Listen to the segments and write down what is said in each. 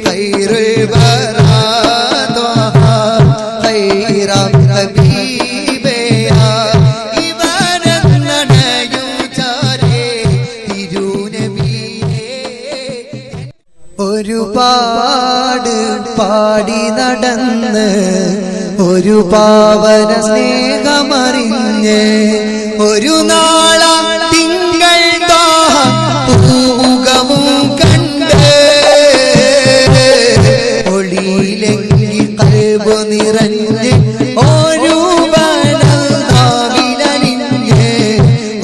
ഖൈറുൽ വറാ ത്വഹ ഖൈറം ഹബീബയാ ഇവനെന്നണയൂ ചാരേ തിരുനബിയേ. ഒരുപാട് പാടി നടന്ന് ഒരു പാവന സ്നേഹമറിഞ്ഞ് ഒരു നാളാം തിങ്കൾ പൂമുഖവും കണ്ട് ഒളിയിലെങ്കി കൽബ് നിറഞ്ഞ് ഒരു നാവിലലിഞ്ഞ്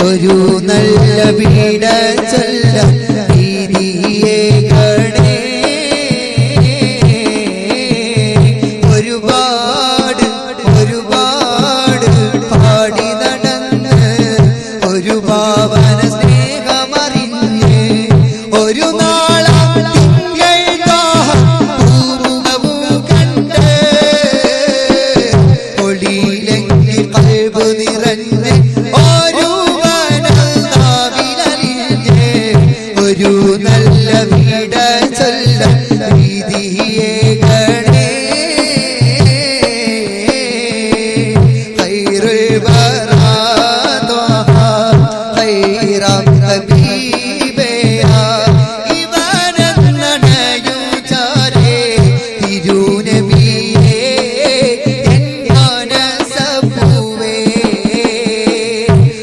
ഒരു നല്ല വീട ചൊല്ല വീതിയെ ഗണേ. ഒരുപാട് പാടി നടന്ന് ഒരു പാവന സ്നേഹമറിഞ്ഞ് ഒരു നാളാം തിങ്കൾ പൂമുഖവും കണ്ട് ഒളിയിലെങ്കി കൽബ് നിറഞ്ഞ് ഒരു നാവിലലിഞ്ഞ് ഒരു നല്ല വീട ചൊല്ല വീതിയെ ഗണേ. ഖൈറുൽ വറാ ത്വഹ ഖൈറം ഹബീബയാ ഇവനെന്നണയൂ ചാരേ തിരുനബിയേ എൻ മനസ്സപ്പൂവേ.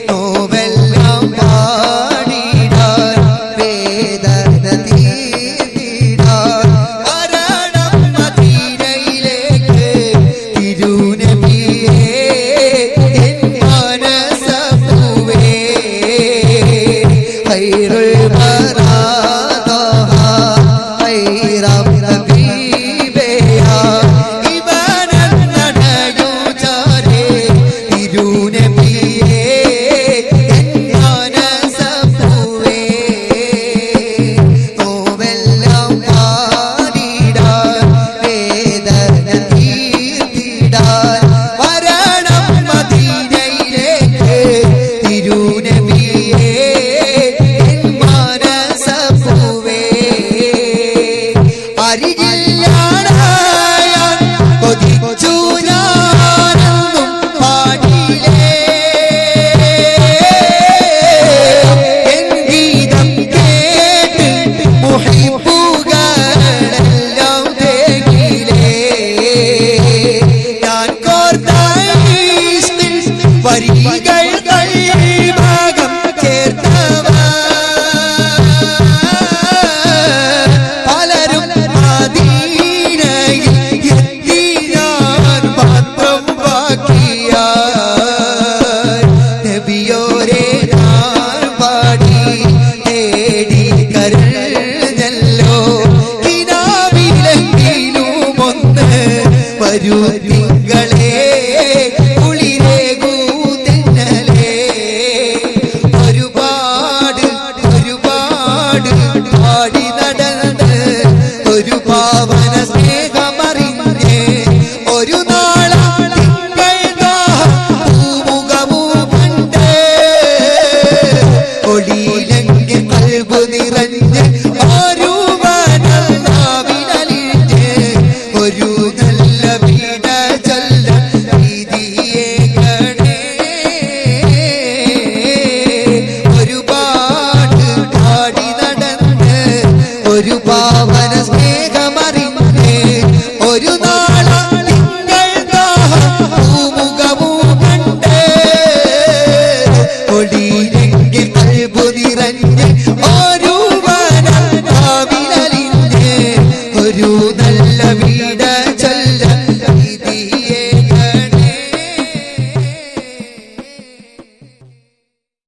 നോവെല്ലാം പാടിടാൻ വേദന തീർത്തിടാൻ വരണം മദീനയിലേക്ക് തിരുനബിയേ എൻ മനസ്സപ്പൂവേ. ഖൈറുൽ വറാ ത്വഹ ഖൈറം ഹബീബയാ ഇവനെന്നണയൂ ചാരേ തിരുനബിയേ എൻ മനസ്സപ്പൂവേ. നോവെല്ലാം പാടിടാൻ വേദന തീർത്തിടാൻ വരണം മദീനയിലേക്ക് തിരുനബിയേ എൻ മനസ്സപ്പൂവേ. അരികില്ലാടാൻ കൊതിച്ചു ഞാനെന്നും പാടിയില്ലേ എൻ ഗീതം കേട്ട് മുഹിബ്ബുകളെല്ലാം തേങ്ങിലേ. ഞാൻ കോർത്ത ഇഷ്കിൻ വരികൾ കൈഭാഗം ചേർത്തവ പലരും മദീനയിൽ എത്തി ഞാൻ മാത്രം ബാക്കിയായി. നബിയോരെ ഞാൻ പാടി തേടി കരഞ്ഞല്ലോ കിനാവിലെങ്കിലും ഒന്ന് വരൂ തിങ്കളേ കുളിരേകൂ തെന്നലേ. ഒരുപാട് പാടി നടന്ന് ഒരു പാവന സ്നേഹമറിഞ്ഞ് ഒരു നാളാം തിങ്കൾ പൂമുഖവും കണ്ട് ഒളിയിലെങ്കി കൽബ് നിറഞ്ഞ് ഒരു നാവിലലിഞ്ഞ് ഒരു നല്ല വീട ചൊല്ല വീതിയെ ഗണേ. ഒരുപാട് പാടി നടന്ന് ഒരു പാവന സ്നേഹമറിഞ്ഞ് ഒരു നാളാം തിങ്കൾ പൂമുഖവും കണ്ട് ഒളിയിലെങ്കി കൽബ് നിറഞ്ഞ് ഒരു